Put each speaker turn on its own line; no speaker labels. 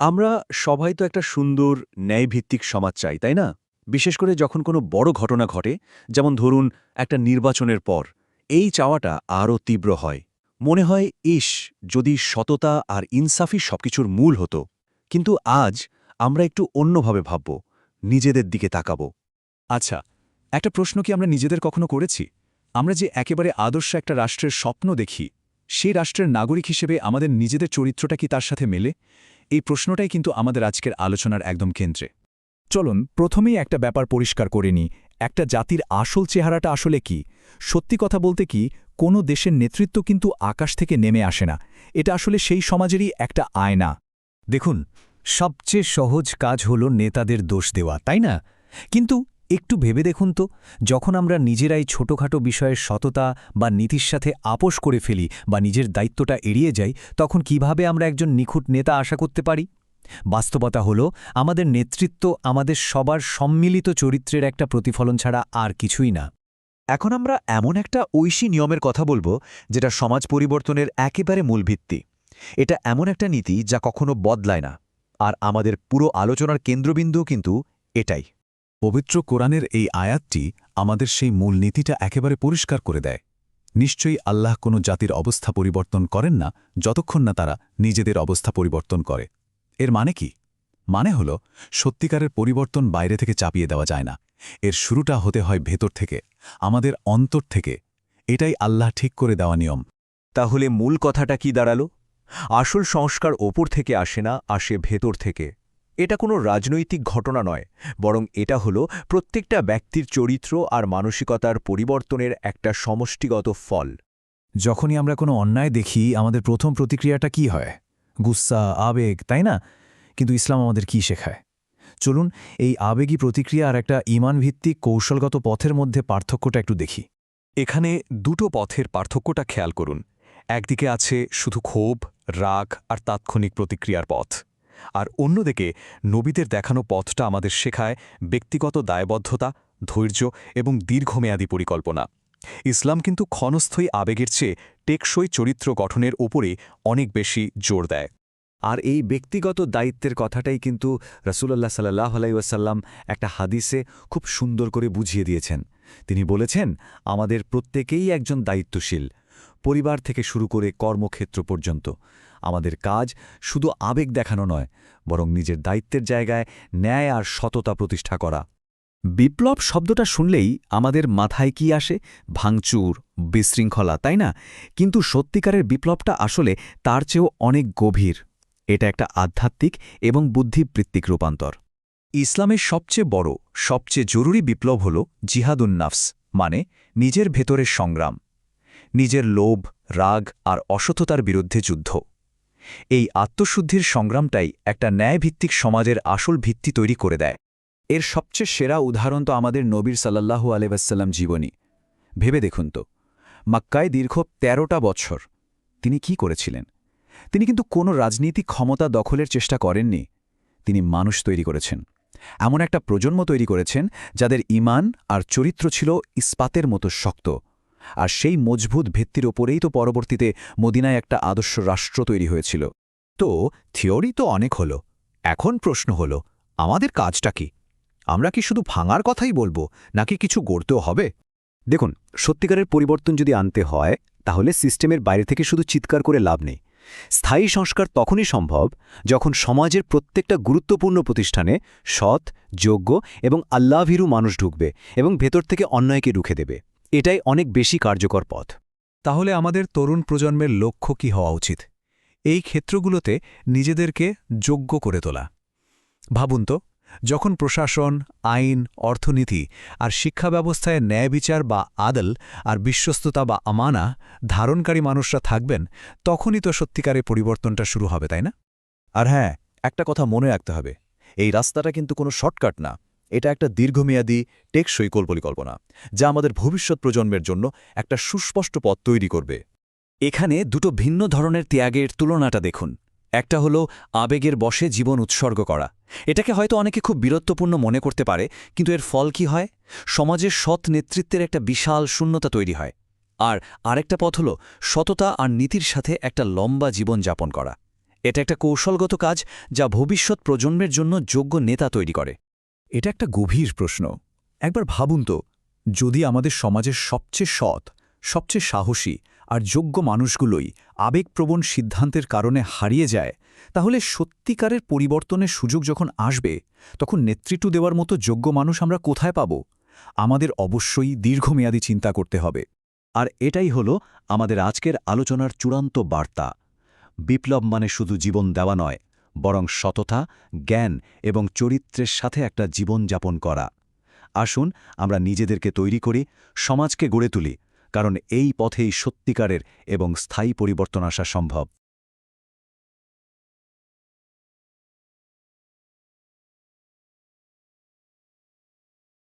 আমরা সবাই তো একটা সুন্দর ন্যায়ভিত্তিক সমাজ চাই, তাই না? বিশেষ করে যখন কোনো বড় ঘটনা ঘটে, যেমন ধরুন একটা নির্বাচনের পর এই চাওয়াটা আরও তীব্র হয়। মনে হয় ইস, যদি সততা আর ইনসাফই সবকিছুর মূল হতো। কিন্তু আজ আমরা একটু অন্যভাবে ভাবব, নিজেদের দিকে তাকাব।
আচ্ছা, একটা প্রশ্ন কি আমরা নিজেদের কখনো করেছি? আমরা যে একেবারে আদর্শ একটা রাষ্ট্রের স্বপ্ন দেখি, সেই রাষ্ট্রের নাগরিক হিসেবে আমাদের নিজেদের চরিত্রটা কি তার সাথে মেলে? এই প্রশ্নটাই কিন্তু আমাদের আজকের আলোচনার একদম কেন্দ্রে। চলুন প্রথমেই একটা ব্যাপার পরিষ্কার করে নিই, একটা জাতির আসল চেহারাটা আসলে কি? সত্যি কথা বলতে কি, কোনো দেশের নেতৃত্ব কিন্তু আকাশ থেকে নেমে আসে না। এটা আসলে সেই সমাজেরই একটা আয়না।
দেখুন, সবচেয়ে সহজ কাজ হল নেতাদের দোষ দেওয়া, তাই না? কিন্তু একটু ভেবে দেখুন তো, যখন আমরা নিজেরাই ছোটখাটো বিষয়ের সততা বা নীতির সাথে আপোস করে ফেলি বা নিজের দায়িত্বটা এড়িয়ে যাই, তখন কিভাবে আমরা একজন নিখুঁত নেতা আশা করতে পারি? বাস্তবতা হল, আমাদের নেতৃত্ব আমাদের সবার সম্মিলিত চরিত্রের একটা প্রতিফলন ছাড়া আর কিছুই না।
এখন আমরা এমন একটা ঐশী নিয়মের কথা বলবো, যেটা সমাজ পরিবর্তনের একেবারে মূল ভিত্তি। এটা এমন একটা নীতি যা কখনো বদলায় না, আর আমাদের পুরো আলোচনার কেন্দ্রবিন্দুও কিন্তু এটাই।
পবিত্র কোরআনের এই আয়াতটি আমাদের সেই মূল নীতিটা একেবারে পরিষ্কার করে দেয়। নিশ্চয়ই আল্লাহ কোনো জাতির অবস্থা পরিবর্তন করেন না যতক্ষণ না তারা নিজেদের অবস্থা পরিবর্তন করে। এর মানে কি? মানে হল, সত্যিকারের পরিবর্তন বাইরে থেকে চাপিয়ে দেওয়া যায় না। এর শুরুটা হতে হয় ভেতর থেকে, আমাদের অন্তর থেকে। এটাই আল্লাহ ঠিক করে দেওয়া নিয়ম।
তাহলে মূল কথাটা কি দাঁড়ালো? আসল সংস্কার ওপর থেকে আসে না, আসে ভেতর থেকে। এটা কোনো রাজনৈতিক ঘটনা নয়, বরং এটা হলো প্রত্যেকটা ব্যক্তির চরিত্র আর মানসিকতার পরিবর্তনের একটা সমষ্টিগত ফল।
যখনই আমরা কোনো অন্যায় দেখি, আমাদের প্রথম প্রতিক্রিয়াটা কি হয়? গুস্সা, আবেগ, তাই না? কিন্তু ইসলাম আমাদের কি শেখায়? চলুন এই আবেগী প্রতিক্রিয়া আর একটা ঈমানভিত্তিক কৌশলগত পথের মধ্যে পার্থক্যটা একটু দেখি।
এখানে দুটো পথের পার্থক্যটা খেয়াল করুন। একদিকে আছে শুধু ক্ষোভ, রাগ আর তাৎক্ষণিক প্রতিক্রিয়ার পথ, আর অন্যদিকে নবীদের দেখানো পথটা আমাদের শেখায় ব্যক্তিগত দায়বদ্ধতা, ধৈর্য এবং দীর্ঘমেয়াদী পরিকল্পনা। ইসলাম কিন্তু ক্ষণস্থায়ী আবেগের চেয়ে টেকসই চরিত্র গঠনের ওপরে অনেক বেশি জোর দেয়।
আর এই ব্যক্তিগত দায়িত্বের কথাটাই কিন্তু রাসূলুল্লাহ সাল্লাল্লাহু আলাইহি ওয়াসাল্লাম একটা হাদিসে খুব সুন্দর করে বুঝিয়ে দিয়েছেন। তিনি বলেছেন, আমাদের প্রত্যেকেই একজন দায়িত্বশীল, পরিবার থেকে শুরু করে কর্মক্ষেত্র পর্যন্ত। আমাদের কাজ শুধু আবেগ দেখানো নয়, বরং নিজের দায়িত্বের জায়গায় ন্যায় আর সততা প্রতিষ্ঠা করা।
বিপ্লব শব্দটা শুনলেই আমাদের মাথায় কি আসে? ভাঙচুর, বিশৃঙ্খলা, তাই না? কিন্তু সত্যিকারের বিপ্লবটা আসলে তার চেয়েও অনেক গভীর। এটা একটা আধ্যাত্মিক এবং বুদ্ধিবৃত্তিক রূপান্তর।
ইসলামের সবচেয়ে বড়, সবচেয়ে জরুরি বিপ্লব হল জিহাদুন নাফস, মানে নিজের ভেতরের সংগ্রাম। নিজের লোভ, রাগ আর অসততার বিরুদ্ধে যুদ্ধ। এই আত্মশুদ্ধির সংগ্রামটাই একটা ন্যায়ভিত্তিক সমাজের আসল ভিত্তি তৈরি করে দেয়। এর সবচেয়ে সেরা উদাহরণ তো আমাদের নবীর সাল্লাল্লাহু আলাইহি ওয়াসাল্লাম জীবনী। ভেবে দেখুন তো, মক্কায় দীর্ঘ ১৩টা বছর তিনি কি করেছিলেন? তিনি কিন্তু কোনো রাজনৈতিক ক্ষমতা দখলের চেষ্টা করেননি। তিনি মানুষ তৈরি করেছেন, এমন একটা প্রজন্ম তৈরি করেছেন যাদের ঈমান আর চরিত্র ছিল ইস্পাতের মতো শক্ত। আর সেই মজবুত ভিত্তির ওপরেই তো পরবর্তীতে মদিনায় একটা আদর্শ রাষ্ট্র তৈরি হয়েছিল। তো থিওরি তো অনেক হলো, এখন প্রশ্ন হলো, আমাদের কাজটা কি? আমরা কি শুধু ভাঙার কথাই বলবো, নাকি কিছু গড়তেও হবে? দেখুন, সত্যিকারের পরিবর্তন যদি আনতে হয়, তাহলে সিস্টেমের বাইরে থেকে শুধু চিৎকার করে লাভ নেই। স্থায়ী সংস্কার তখনই সম্ভব যখন সমাজের প্রত্যেকটা গুরুত্বপূর্ণ প্রতিষ্ঠানে সৎ, যোগ্য এবং আল্লাহভীরু মানুষ ঢুকবে এবং ভেতর থেকে অন্যায়কে রুখে দেবে। এটাই অনেক বেশি কার্যকর পথ।
তাহলে আমাদের তরুণ প্রজন্মের লক্ষ্য কি হওয়া উচিত? এই ক্ষেত্রগুলোতে নিজেদেরকে যোগ্য করে তোলা। ভাবুন তো, যখন প্রশাসন, আইন, অর্থনীতি আর শিক্ষা ব্যবস্থায় ন্যায় বিচার বা আদল আর বিশ্বস্ততা বা আমানা ধারণকারী মানুষরা থাকবেন, তখনই তো সত্যিকারের পরিবর্তনটা শুরু হবে, তাই না?
আর হ্যাঁ, একটা কথা মনে রাখতে হবে, এই রাস্তাটা কিন্তু কোনো শর্টকাট না। এটা একটা দীর্ঘমেয়াদী, টেকসই পরিকল্পনা, যা আমাদের ভবিষ্যৎ প্রজন্মের জন্য একটা সুস্পষ্ট পথ তৈরি করবে।
এখানে দুটো ভিন্ন ধরনের ত্যাগের তুলনাটা দেখুন। একটা হলো আবেগের বশে জীবন উৎসর্গ করা। এটাকে হয়তো অনেকে খুব বীরত্বপূর্ণ মনে করতে পারে, কিন্তু এর ফল কি হয়? সমাজের সৎ নেতৃত্বের একটা বিশাল শূন্যতা তৈরি হয়। আর আরেকটা পথ হলো সততা আর নীতির সাথে একটা লম্বা জীবন যাপন করা।
এটা একটা কৌশলগত কাজ যা ভবিষ্যৎ প্রজন্মের জন্য যোগ্য নেতা তৈরি করে।
এটা একটা গভীর প্রশ্ন। একবার ভাবুন তো, যদি আমাদের সমাজের সবচেয়ে সৎ, সবচেয়ে সাহসী আর যোগ্য মানুষগুলোই আবেগপ্রবণ সিদ্ধান্তের কারণে হারিয়ে যায়, তাহলে সত্যিকারের পরিবর্তনের সুযোগ যখন আসবে, তখন নেতৃত্ব দেওয়ার মতো যোগ্য মানুষ আমরা কোথায় পাব? আমাদের অবশ্যই দীর্ঘমেয়াদী চিন্তা করতে হবে।
আর এটাই হলো আমাদের আজকের আলোচনার চূড়ান্ত বার্তা। বিপ্লব মানে শুধু জীবন দেওয়া নয়, বরং সততা, জ্ঞান এবং চরিত্রের সাথে একটা জীবনযাপন করা। আসুন আমরা নিজেদেরকে তৈরি করি, সমাজকে গড়ে তুলি, কারণ এই পথেই সত্যিকারের এবং স্থায়ী পরিবর্তন আসা সম্ভব।